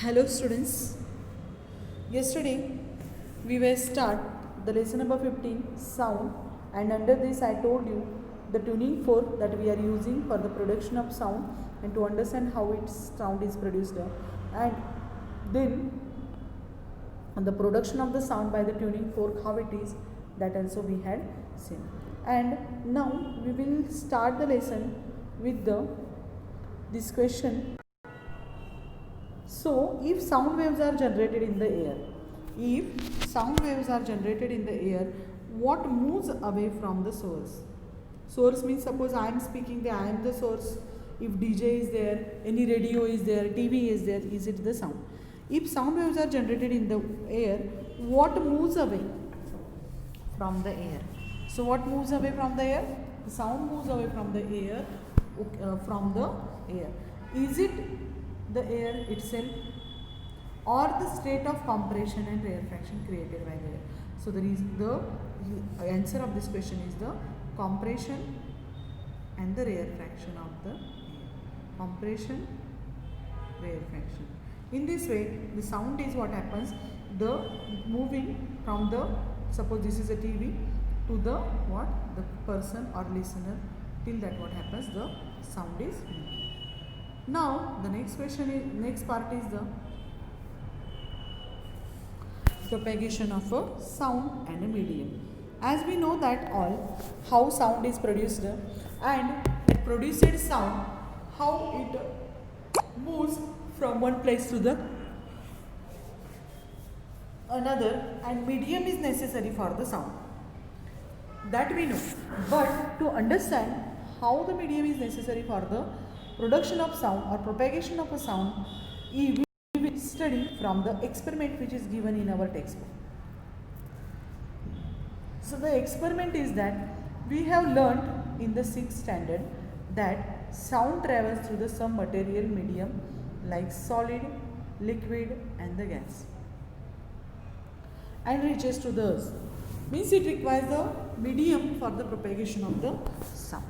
Hello students. Yesterday we were start the lesson number 15 sound, and under this I told you the tuning fork that we are using for the production of sound and to understand how its sound is produced, and then the production of the sound by the tuning fork, how it is, that also we had seen. And now we will start the lesson with this question. So, if sound waves are generated in the air, what moves away from the source? Source means, suppose I am speaking, I am the source. If DJ is there, any radio is there, TV is there, is it the sound? If sound waves are generated in the air, what moves away from the air? So, what moves away from the air? The sound moves away from the air. Is it the air itself, or the state of compression and rarefaction created by the air? So the answer of this question is the compression and the rarefaction of the air. Compression, rarefaction. In this way, the sound is what happens, the moving from the, suppose this is a TV, to the what, the person or listener, till that what happens, the sound is moving. Now the next part is the propagation of a sound and a medium. As we know that all, how sound is produced, and it produced sound, how it moves from one place to the another, and medium is necessary for the sound, that we know. But to understand how the medium is necessary for the production of sound or propagation of a sound, we will study from the experiment which is given in our textbook. So the experiment is that we have learnt in the 6th standard that sound travels through the some material medium like solid, liquid and the gas, and reaches to the earth. Means it requires the medium for the propagation of the sound.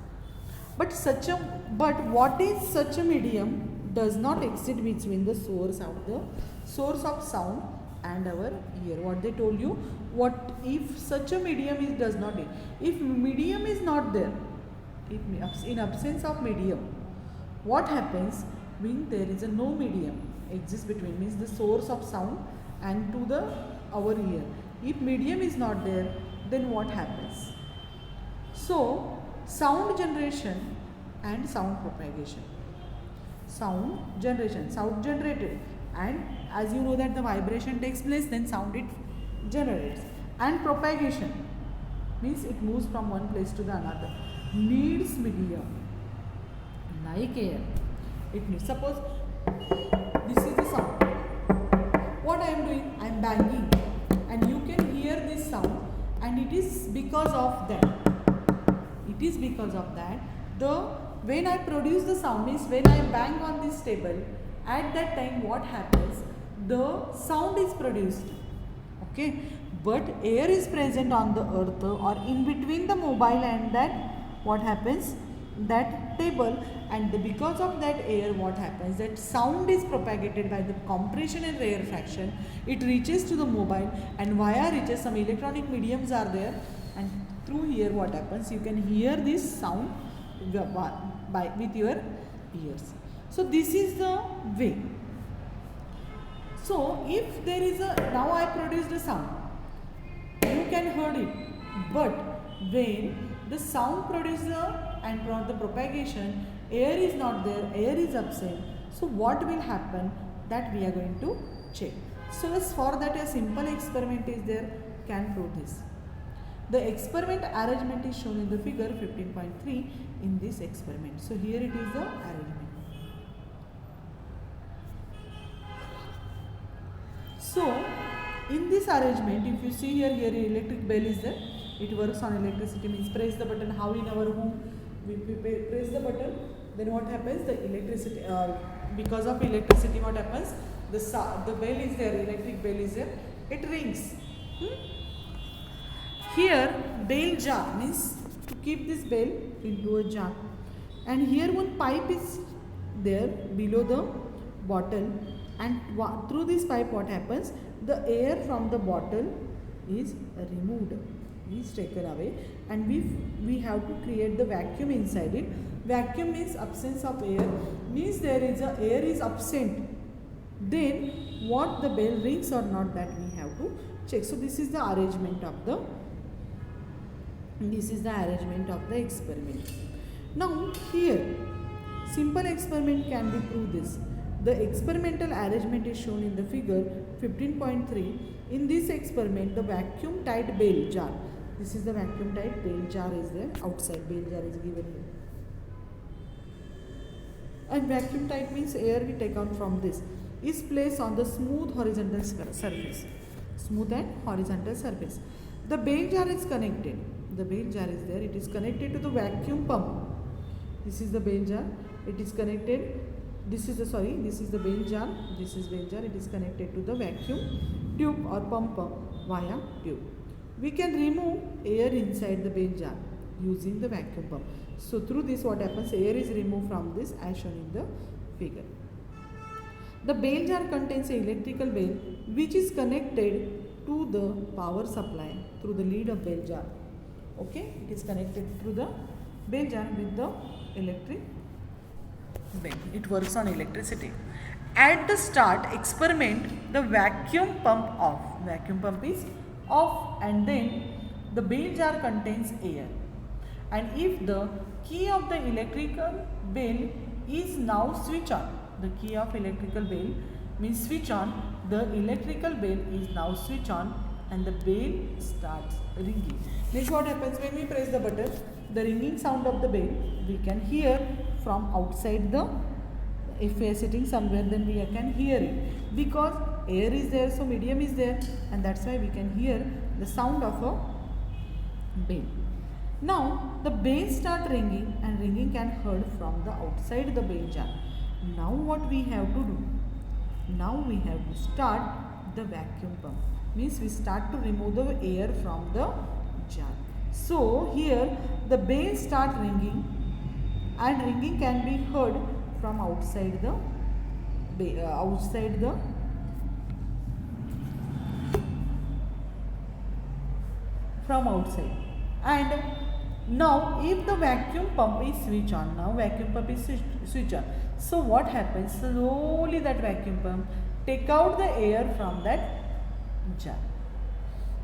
But what is such a medium does not exist between the source of sound and our ear. What they told you, what if such a medium does not exist? If medium is not there, in absence of medium, what happens? When there is no medium exists between, means the source of sound and to our ear. If medium is not there, then what happens? So sound generation and sound propagation. Sound generated, and as you know that the vibration takes place, then sound it generates. And propagation means it moves from one place to the another, needs medium like air. It needs, suppose this is the sound, what I am doing, I am banging, and you can hear this sound, and it is because of that, when I produce the sound, means when I bang on this table, at that time what happens, the sound is produced, okay. But air is present on the earth or in between the mobile and that, what happens, that table, and because of that air, what happens, that sound is propagated by the compression and rarefaction. It reaches to the mobile, and via reaches some electronic mediums are there, and through here what happens, you can hear this sound with your ears. So this is the way. So if there is now I produced a sound, you can hear it, but when the sound producer and the propagation, air is not there, air is absent, so what will happen, that we are going to check. So as for that, a simple experiment is there, can prove this. The experiment arrangement is shown in the figure 15.3 in this experiment. So here it is the arrangement. So in this arrangement, if you see here electric bell is there. It works on electricity, means press the button. How in our home we press the button, then what happens, the electricity, because of electricity, what happens, the bell is there, electric bell is there, it rings. Here bell jar, means to keep this bell into a jar, and here one pipe is there below the bottle, and through this pipe what happens, the air from the bottle is removed, is taken away, and we have to create the vacuum inside it. Vacuum means absence of air, means there is a air is absent, then what the bell rings or not, that we have to check. So this is the arrangement of the experiment. Now here simple experiment can be proved this. The experimental arrangement is shown in the figure 15.3. In this experiment, the vacuum tight bell jar, this is the vacuum tight bell jar is there, outside bell jar is given here. And vacuum tight means air we take out from this, is placed on the smooth horizontal surface. Smooth and horizontal surface. The bell jar is connected. The bell jar is there. It is connected to the vacuum pump. This is the bell jar. It is connected. This is the bell jar. This is bell jar. It is connected to the vacuum tube or pump via tube. We can remove air inside the bell jar using the vacuum pump. So through this what happens, air is removed from this as shown in the figure. The bell jar contains an electrical bell which is connected to the power supply through the lead of bell jar. Okay, it is connected through the bell jar with the electric bell. It works on electricity. At the start experiment, the vacuum pump off. Vacuum pump is off, and then the bell jar contains air. And if the key of the electrical bell is now switch on, the key of electrical bell means switch on, the electrical bell is now switch on and the bell starts ringing. This what happens when we press the button, the ringing sound of the bell we can hear from outside the, if we are sitting somewhere then we can hear it, because air is there, so medium is there, and that's why we can hear the sound of a bell. Now the bell start ringing, and ringing can heard from the outside the bell jar. Now what we have to do? Now we have to start the vacuum pump. Means we start to remove the air from the jar. So here the bell start ringing, and ringing can be heard from outside the from outside. And now if the vacuum pump is switch on, now vacuum pump is switch on. So what happens? Slowly that vacuum pump take out the air from that jar.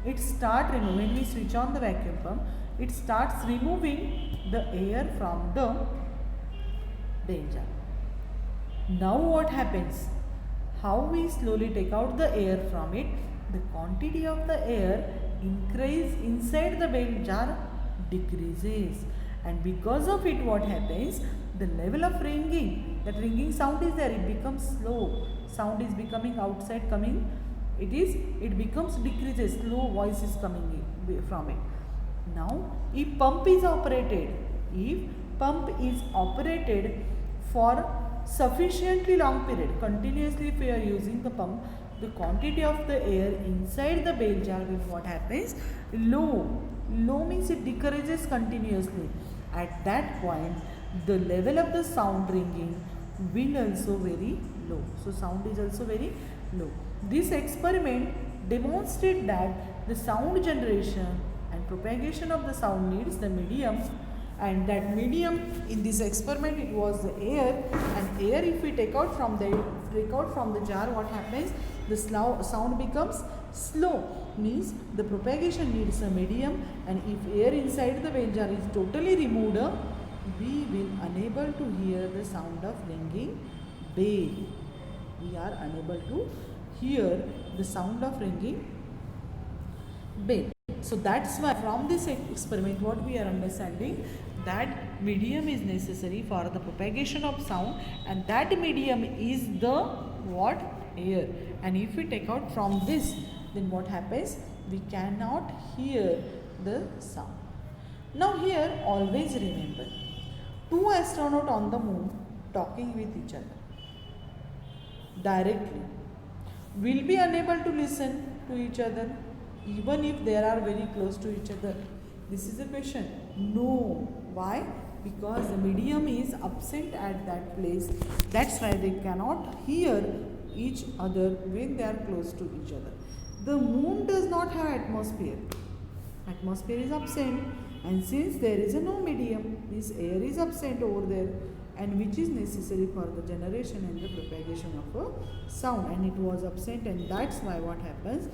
It start removing, when we switch on the vacuum pump, it starts removing the air from the bell jar. Now what happens? How we slowly take out the air from it, the quantity of the air increase inside the bell jar decreases, and because of it what happens, the level of ringing, that ringing sound is there, it becomes slow, sound is becoming outside coming, it becomes decreases, slow voice is coming from it. Now if pump is operated for sufficiently long period, continuously if we are using the pump, the quantity of the air inside the bell jar will what happens, low means it decreases continuously. At that point the level of the sound ringing will also very low, so sound is also very low. This experiment demonstrates that the sound generation and propagation of the sound needs the medium, and that medium in this experiment it was the air, and air if we take out from the jar, what happens, the sound becomes slow, means the propagation needs a medium, and if air inside the bell jar is totally removed, we will unable to hear the sound of ringing bell. We are unable to hear the sound of ringing bell. So that's why from this experiment what we are understanding, that medium is necessary for the propagation of sound, and that medium is the what, air. And if we take out from this, then what happens, we cannot hear the sound. Now here always remember, two astronauts on the moon talking with each other directly will be unable to listen to each other even if they are very close to each other. This is a question. No. Why? Because the medium is absent at that place. That's why they cannot hear each other when they are close to each other. The moon does not have atmosphere. Atmosphere is absent, and since there is no medium, this air is absent over there, and which is necessary for the generation and the propagation of a sound, and it was absent, and that's why what happens,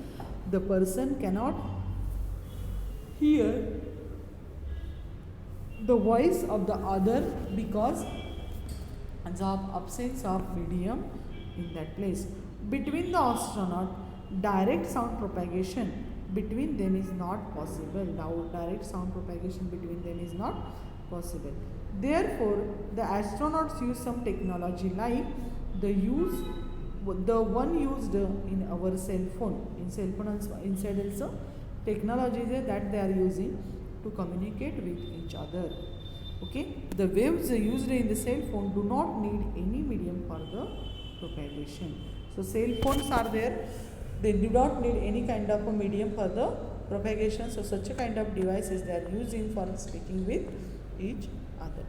the person cannot hear the voice of the other because of absence of medium in that place. Between the astronaut, direct sound propagation between them is not possible. Now direct sound propagation between them is not possible. Therefore, the astronauts use some technology like the one used in our cell phone. In cell phone also, inside also technology is that they are using to communicate with each other. Okay, the waves used in the cell phone do not need any medium for the propagation. So cell phones are there, they do not need any kind of a medium for the propagation. So such a kind of devices they are using for speaking with each other.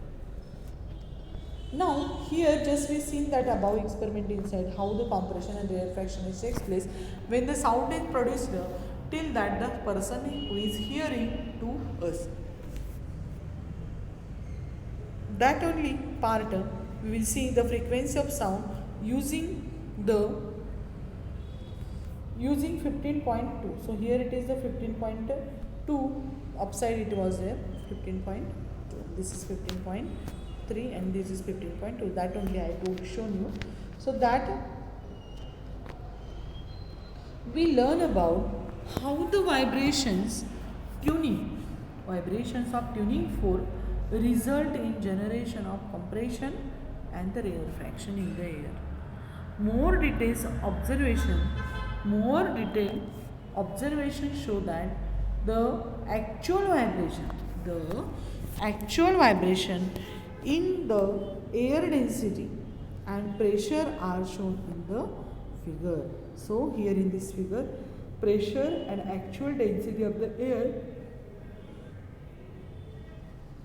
Now here just we seen that above experiment inside how the compression and rarefaction takes place when the sound is produced till that the person who is hearing to us. That only part we will see the frequency of sound using 15.2. So here it is the 15.2, upside it was there 15.2, this is 15.3 and this is 15.2, that only I told shown you. So that we learn about how the vibrations of tuning fork result in generation of compression and the rarefaction in the air. More detailed observation show that the actual vibration in the air density and pressure are shown in the figure. So here in this figure, pressure and actual density of the air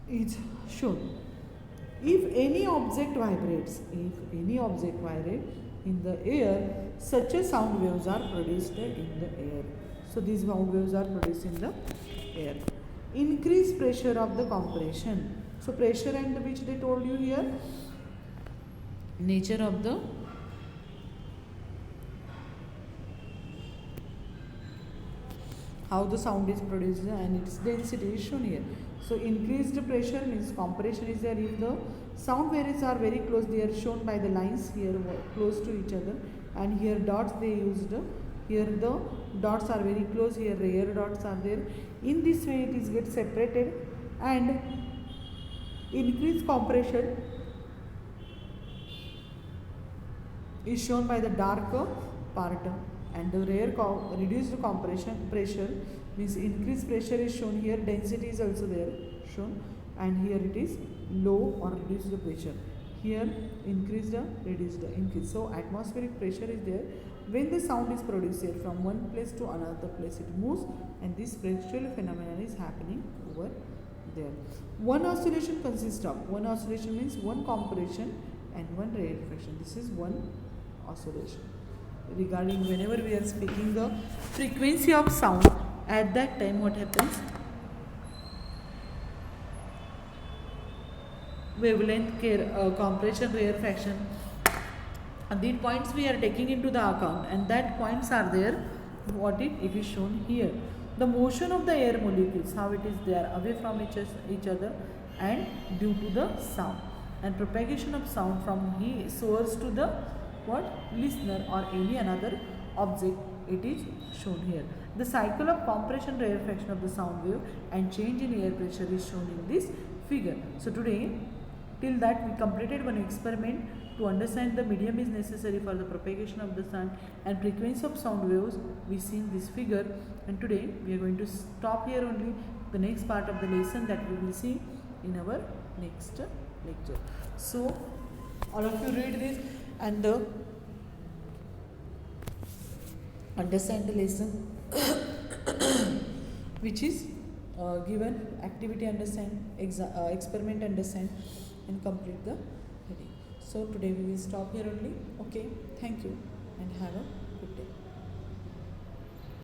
is shown. If any object vibrates in the air, such a sound waves are produced in the air. So these sound waves are produced in the air. Increased pressure of the compression. So pressure and which they told you here, nature of the how the sound is produced and its density is shown here. So increased pressure means compression is there. If the sound waves are very close, they are shown by the lines here close to each other, and here dots they used. Here the dots are very close, here rare dots are there. In this way it is get separated, and increased compression is shown by the dark part, and the reduced compression pressure means increased pressure is shown here, density is also there shown, and here it is low or reduced pressure. Here increased, reduced, increased. So atmospheric pressure is there. When the sound is produced here from one place to another place, it moves, and this pressure phenomenon is happening over there. One oscillation consists of, one oscillation means one compression and one rarefaction. This is one oscillation. Regarding whenever we are speaking the frequency of sound, at that time what happens? Wavelength, compression, rarefaction, and these points we are taking into the account, and that points are there. What it is shown here. The motion of the air molecules, how it is they are away from each other and due to the sound, and propagation of sound from source to the listener or any another object, it is shown here. The cycle of compression, rarefaction of the sound wave and change in air pressure is shown in this figure. So today till that we completed one experiment to understand the medium is necessary for the propagation of the sound and frequency of sound waves. We seen this figure, and today we are going to stop here only. The next part of the lesson that we will see in our next lecture. So all of you read this and understand the lesson which is given activity understand, experiment understand, and complete the reading. So today we will stop here only. Okay, thank you and have a